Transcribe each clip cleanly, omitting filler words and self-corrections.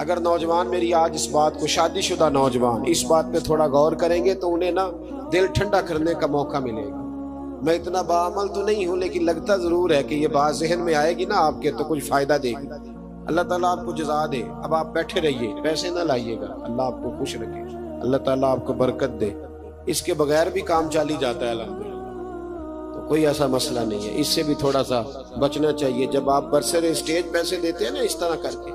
اگر نوجوان میری آج اس بات کو، شادی شدہ نوجوان اس بات پہ تھوڑا غور کریں گے تو انہیں نا دل ٹھنڈا کرنے کا موقع ملے گا۔ میں اتنا باعمل تو نہیں ہوں، لیکن لگتا ضرور ہے کہ یہ بات ذہن میں آئے گی نا آپ کے تو کچھ فائدہ دے گی۔ اللہ تعالیٰ آپ کو جزا دے۔ اب آپ بیٹھے رہیے، پیسے نہ لائیے گا، اللہ آپ کو خوش رکھے، اللہ تعالیٰ آپ کو برکت دے۔ اس کے بغیر بھی کام چلی جاتا ہے الحمدللہ، تو کوئی ایسا مسئلہ نہیں ہے۔ اس سے بھی تھوڑا سا بچنا چاہیے۔ جب آپ برسر اسٹیج پیسے دیتے ہیں نا اس طرح کر کے،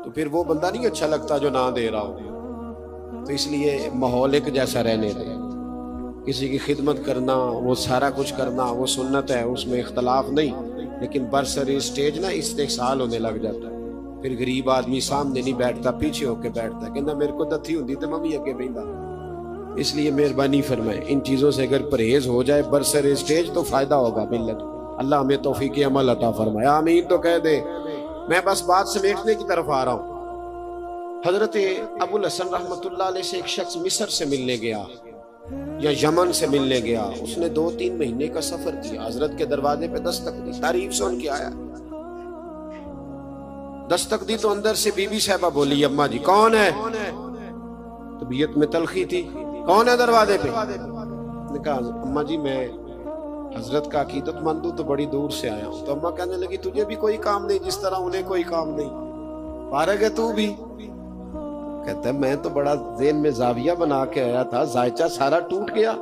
تو پھر وہ بندہ نہیں اچھا لگتا جو نہ دے رہا ہو۔ تو اس لیے ماحول ایک جیسا رہنے دیں۔ کسی کی خدمت کرنا، وہ سارا کچھ کرنا، وہ سنت ہے، اس میں اختلاف نہیں، لیکن برسر اسٹیج نا استحصال ہونے لگ جاتا ہے۔ پھر غریب آدمی سامنے نہیں بیٹھتا، پیچھے ہو کے بیٹھتا ہے، کہنا میرے کو دتھی ہوندی تو میں بھی اگے بیٹھتا۔ اس لیے مہربانی فرمائے ان چیزوں سے اگر پرہیز ہو جائے برسر اسٹیج تو فائدہ ہوگا ملت۔ اللہ ہمیں توفیق عمل عطا فرمائے، آمین تو کہہ دے۔ میں بس بات سمیٹنے کی طرف آ رہا ہوں۔ حضرت ابو الحسن رحمۃ اللہ علیہ سے ایک شخص مصر سے ملنے گیا یا یمن سے ملنے گیا۔ اس نے 2-3 مہینے کا سفر کیا، حضرت کے دروازے پہ دستک دی، تعریف سن کے آیا۔ دستک دی تو اندر سے بی بی صاحبہ بولی، اماں جی کون ہے؟ طبیعت میں تلخی تھی، کون ہے دروازے پہ؟ نے کہا اماں جی میں حضرت کا عقیدت مند ہوں، تو بڑی دور سے آیا ہوں۔ تو اماں کہنے لگی تجھے بھی کوئی کام نہیں جس طرح انہیں کوئی کام نہیں، فارغ ہے تو بھی؟ کہتا ہے میں تو بڑا ذہن میں زاویہ بنا کے آیا تھا، ذائچہ سارا ٹوٹ گیا۔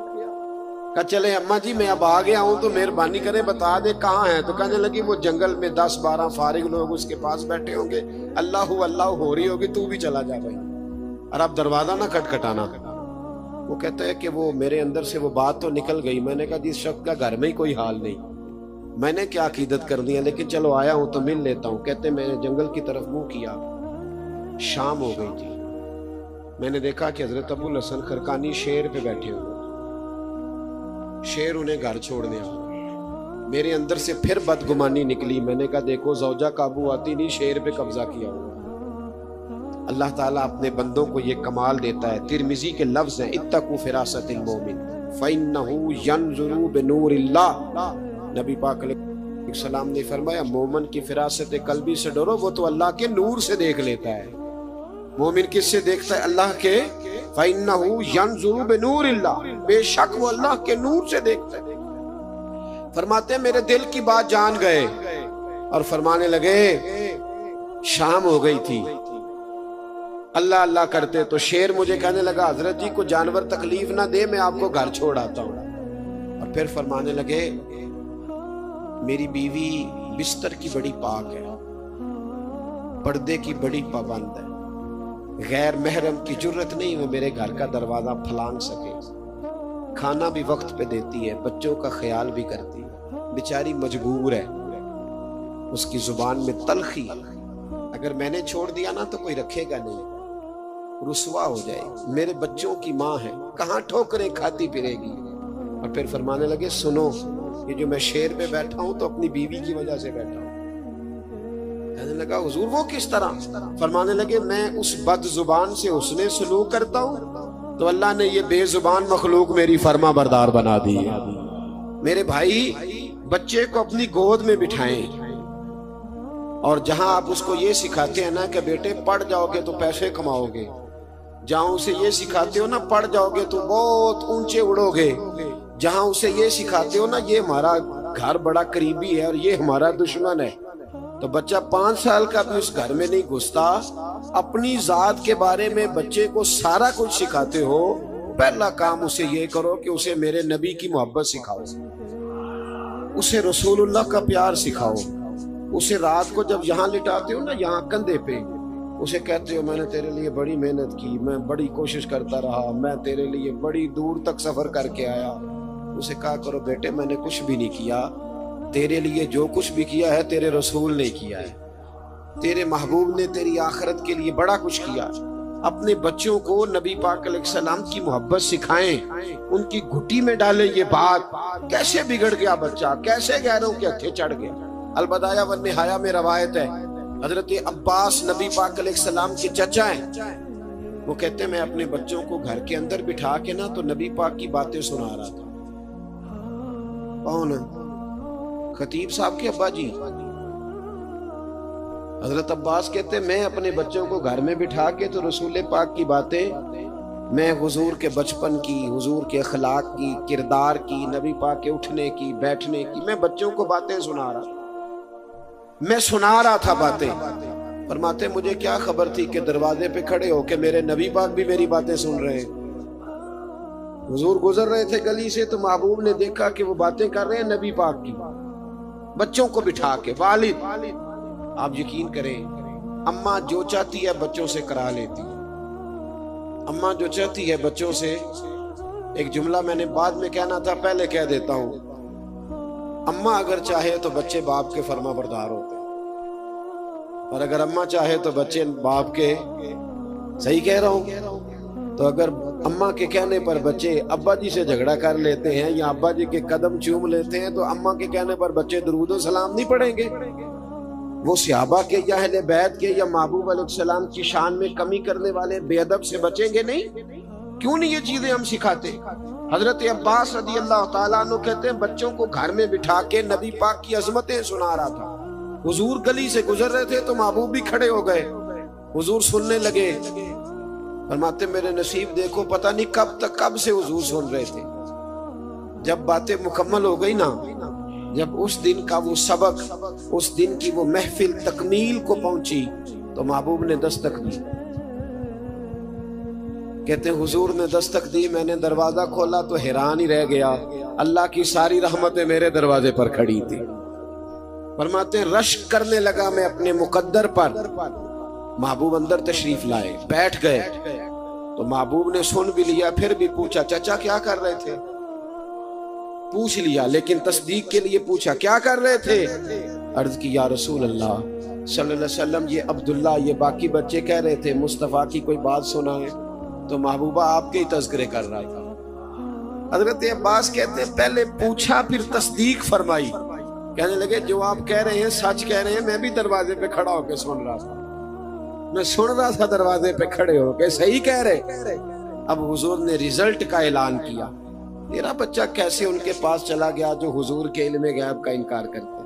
کہا چلے اماں جی میں اب آ گیا ہوں تو مہربانی کریں بتا دے کہاں ہے؟ تو کہنے لگی وہ جنگل میں 10-12 فارغ لوگ اس کے پاس بیٹھے ہوں گے، اللہ اللہ ہو رہی ہوگی، تو بھی چلا جا بھائی، اور اب دروازہ نہ کھٹکھٹانا۔ وہ کہتا ہے کہ وہ میرے اندر سے وہ بات تو نکل گئی۔ میں نے کہا جس شخص کا گھر میں ہی کوئی حال نہیں، میں نے کیا عقیدت کر دیا، لیکن چلو آیا ہوں تو مل لیتا ہوں۔ کہتے میں نے جنگل کی طرف منہ کیا، شام ہو گئی تھی۔ میں نے دیکھا کہ حضرت ابو الحسن خرقانی شیر پہ بیٹھے ہوئے، شیر انہیں گھر چھوڑنے آیا۔ میرے اندر سے پھر بدگمانی نکلی۔ میں نے کہا دیکھو زوجہ قابو آتی نہیں، شیر پہ قبضہ کیا ہوا۔ اللہ تعالیٰ اپنے بندوں کو یہ کمال دیتا ہے۔ ترمذی کے لفظ ہیں اتقوا فراست المومن فإنہ ینظر بنور اللہ۔ نبی پاک علیہ السلام نے فرمایا مومن کی فراست قلبی سے ڈرو، وہ تو اللہ کے نور سے دیکھ لیتا ہے۔ مومن کس سے دیکھتا ہے؟ اللہ کے۔ فإنہ ینظر بنور اللہ، بے شک وہ اللہ کے نور سے دیکھتا ہے۔ فرماتے ہیں میرے دل کی بات جان گئے اور فرمانے لگے شام ہو گئی تھی، اللہ اللہ کرتے تو شیر مجھے کہنے لگا حضرت جی کو جانور تکلیف نہ دے، میں آپ کو گھر چھوڑ آتا ہوں۔ اور پھر فرمانے لگے میری بیوی بستر کی بڑی پاک ہے، پردے کی بڑی پابند ہے، غیر محرم کی جرت نہیں وہ میرے گھر کا دروازہ پھلانگ سکے، کھانا بھی وقت پہ دیتی ہے، بچوں کا خیال بھی کرتی ہے، بیچاری مجبور ہے، اس کی زبان میں تلخی، اگر میں نے چھوڑ دیا نا تو کوئی رکھے گا نہیں، رسوا ہو جائے، میرے بچوں کی ماں ہے، کہاں ٹھوکریں کھاتی پھرے گی۔ اور پھر فرمانے لگے سنو یہ جو میں شیر پہ بیٹھا ہوں تو اپنی بیوی کی وجہ سے بیٹھا ہوں۔ کہنے لگا حضور وہ کس طرح؟ فرمانے لگے میں اس بد زبان سے حسن سلوک کرتا ہوں تو اللہ نے یہ بے زبان مخلوق میری فرما بردار بنا دی ہے۔ میرے بھائی بچے کو اپنی گود میں بٹھائیں، اور جہاں آپ اس کو یہ سکھاتے ہیں نا کہ بیٹے پڑھ جاؤ گے تو پیسے کماؤ گے، جہاں اسے یہ سکھاتے ہو نا پڑھ جاؤ گے تو بہت اونچے اڑو گے، جہاں اسے یہ سکھاتے ہو نا یہ ہمارا گھر بڑا قریبی ہے اور یہ ہمارا دشمن ہے، تو بچہ 5 سال کا بھی اس گھر میں نہیں گھستا۔ اپنی ذات کے بارے میں بچے کو سارا کچھ سکھاتے ہو، پہلا کام اسے یہ کرو کہ اسے میرے نبی کی محبت سکھاؤ، اسے رسول اللہ کا پیار سکھاؤ، اسے رات کو جب یہاں لٹاتے ہو نا یہاں کندھے پہ، اسے کہتے ہو میں نے تیرے لیے بڑی محنت کی، میں بڑی کوشش کرتا رہا، میں تیرے لیے بڑی دور تک سفر کر کے آیا، اسے کہا کرو بیٹے میں نے کچھ بھی نہیں کیا، تیرے لیے جو کچھ بھی کیا ہے تیرے رسول نے کیا ہے، تیرے محبوب نے تیری آخرت کے لیے بڑا کچھ کیا۔ اپنے بچوں کو نبی پاک علیہ السلام کی محبت سکھائیں، ان کی گھٹی میں ڈالیں یہ بات۔ کیسے بگڑ گیا بچہ، کیسے غیروں کے ہتھے چڑھ گیا۔ البدایہ والنہایہ میں روایت ہے حضرت عباس نبی پاک علیہ السلام کے چچا ہیں، وہ کہتے ہیں میں اپنے بچوں کو گھر کے اندر بٹھا کے نا تو نبی پاک کی باتیں سنا رہا تھا۔ کون؟ خطیب صاحب کے ابا جی۔ حضرت عباس کہتے ہیں میں اپنے بچوں کو گھر میں بٹھا کے تو رسول پاک کی باتیں، میں حضور کے بچپن کی، حضور کے اخلاق کی، کردار کی، نبی پاک کے اٹھنے کی، بیٹھنے کی، میں بچوں کو باتیں سنا رہا تھا باتیں۔ فرماتے مجھے کیا خبر تھی کہ دروازے پہ کھڑے ہو کے میرے نبی پاک بھی میری باتیں سن رہے ہیں۔ حضور گزر رہے تھے گلی سے تو محبوب نے دیکھا کہ وہ باتیں کر رہے ہیں نبی پاک کی، بچوں کو بٹھا کے۔ والد، آپ یقین کریں، اماں جو چاہتی ہے بچوں سے کرا لیتی ہے، اماں جو چاہتی ہے بچوں سے۔ ایک جملہ میں نے بعد میں کہنا تھا، پہلے کہہ دیتا ہوں، اماں اگر چاہے تو بچے باپ کے فرما بردار ہوتے ہیں، اور اگر اماں چاہے تو بچے باپ کے، صحیح کہہ رہا ہوں؟ تو اگر اماں کے کہنے پر بچے ابا جی سے جھگڑا کر لیتے ہیں یا ابا جی کے قدم چوم لیتے ہیں تو اماں کے کہنے پر بچے درود و سلام نہیں پڑھیں گے؟ وہ صحابہ کے یا اہل بیت کے یا محبوب علیہ السلام کی شان میں کمی کرنے والے بے ادب سے بچیں گے نہیں؟ کیوں نہیں یہ چیزیں ہم سکھاتے؟ حضرت عباس رضی اللہ تعالیٰ عنہ کہتے ہیں بچوں کو گھر میں بٹھا کے نبی پاک کی عظمتیں سنا رہا تھا۔ حضور گلی سے گزر رہے تھے تو محبوب بھی کھڑے ہو گئے، حضور سننے لگے۔ فرماتے میرے نصیب دیکھو، پتہ نہیں کب سے حضور سن رہے تھے۔ جب باتیں مکمل ہو گئی نا، جب اس دن کا وہ سبق، اس دن کی وہ محفل تکمیل کو پہنچی تو محبوب نے دستک دی۔ کہتے ہیں حضور نے دستک دی، میں نے دروازہ کھولا تو حیران ہی رہ گیا، اللہ کی ساری رحمتیں میرے دروازے پر کھڑی تھی۔ فرماتے ہیں رشک کرنے لگا میں اپنے مقدر پر۔ محبوب اندر تشریف لائے، بیٹھ گئے تو محبوب نے سن بھی لیا، پھر بھی پوچھا چچا کیا کر رہے تھے؟ پوچھ لیا لیکن تصدیق کے لیے پوچھا کیا کر رہے تھے؟ عرض کی یا رسول اللہ صلی اللہ علیہ وسلم، یہ عبداللہ، یہ باقی بچے کہہ رہے تھے مصطفیٰ کی کوئی بات سنا ہے، تو محبوبہ آپ کے ہی تذکرے کر رہا تھا۔ حضرت عباس کہتے ہیں پہلے پوچھا پھر تصدیق فرمائی، کہنے لگے جو آپ کہہ رہے ہیں سچ کہہ رہے ہیں، میں بھی دروازے پہ کھڑا ہو کے سن رہا تھا، میں سن رہا تھا دروازے پہ کھڑے ہو کے، صحیح کہہ رہے۔ اب حضور نے رزلٹ کا اعلان کیا، تیرا بچہ کیسے ان کے پاس چلا گیا جو حضور کے علم غیب کا انکار کرتے؟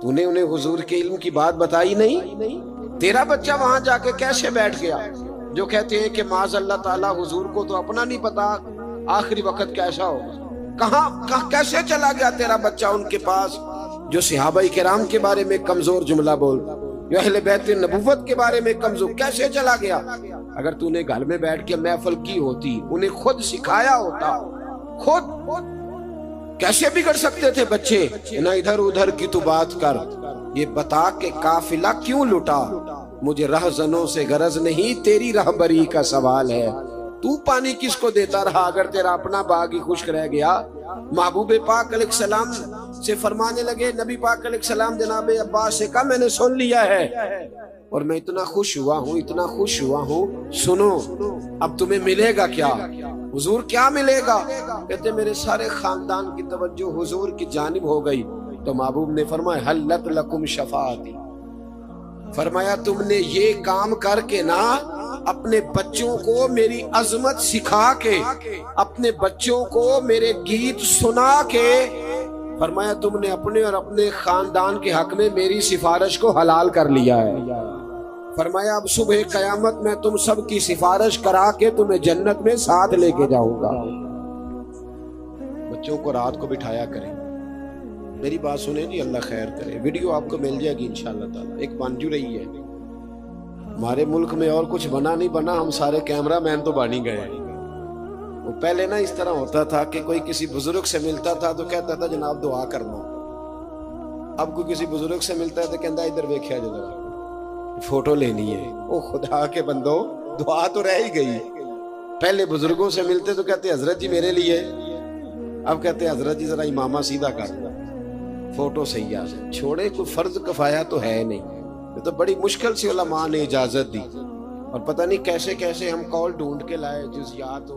تو نے انہیں حضور کے علم کی بات بتائی نہیں؟ تیرا بچہ وہاں جا کے کیسے بیٹھ گیا؟ جو کہتے ہیں کہ معاذ اللہ تعالیٰ حضور کو تو اپنا نہیں پتا آخری وقت کیسا ہوگا، کہاں کیسے چلا گیا تیرا بچہ ان کے پاس جو صحابہ کرام کے بارے میں کمزور جملہ بول، جو اہل بیت نبوت کے بارے میں کمزور، کیسے چلا گیا؟ اگر تو نے گھر میں بیٹھ کے محفل کی ہوتی، انہیں خود سکھایا ہوتا، خود کیسے بگڑ سکتے تھے بچے؟ نہ ادھر ادھر کی تو بات کر، یہ بتا کہ قافلہ کیوں لٹا، مجھے رہزنوں سے غرض نہیں، تیری رہبری کا سوال ہے، تو پانی کس کو دیتا رہا اگر تیرا اپنا باغ ہی خشک رہ گیا؟ محبوب پاک علیہ السلام سے فرمانے لگے، نبی پاک علیہ السلام جناب عباس سے کہا میں نے سن لیا ہے اور میں اتنا خوش ہوا ہوں، سنو اب تمہیں ملے گا کیا؟ حضور کیا ملے گا؟ کہتے میرے سارے خاندان کی توجہ حضور کی جانب ہو گئی تو محبوب نے فرمایا حلت لکم شفاعتی، فرمایا تم نے یہ کام کر کے نا اپنے بچوں کو میری عظمت سکھا کے، اپنے بچوں کو میرے گیت سنا کے، فرمایا تم نے اپنے اور اپنے خاندان کے حق میں میری سفارش کو حلال کر لیا ہے۔ فرمایا اب صبح قیامت میں تم سب کی سفارش کرا کے تمہیں جنت میں ساتھ لے کے جاؤں گا۔ بچوں کو رات کو بٹھایا کریں، میری بات سنیں جی، اللہ خیر کرے، ویڈیو آپ کو مل جائے گی انشاءاللہ تعالی، ایک بن جو رہی ہے۔ ہمارے ملک میں اور کچھ بنا نہیں بنا، ہم سارے کیمرہ مین تو بن ہی گئے ہیں۔ وہ پہلے نا اس طرح ہوتا تھا کہ کوئی کسی بزرگ سے ملتا تھا تو کہتا تھا جناب دعا کرنا، اب کوئی کسی بزرگ سے ملتا ہے تو کہتا ہے ادھر دیکھیا جا، فوٹو لینی ہے۔ او خدا کے بندو، دعا تو رہ ہی گئی۔ پہلے بزرگوں سے ملتے تو کہتے حضرت جی میرے لیے، اب کہتے حضرت جی ذرا امامہ سیدھا کر دو، فوٹو سیاح سے چھوڑے، کوئی فرض کفایہ تو ہے نہیں۔ یہ تو بڑی مشکل سے علماء نے اجازت دی، اور پتہ نہیں کیسے کیسے ہم کال ڈھونڈ کے لائے، جزیات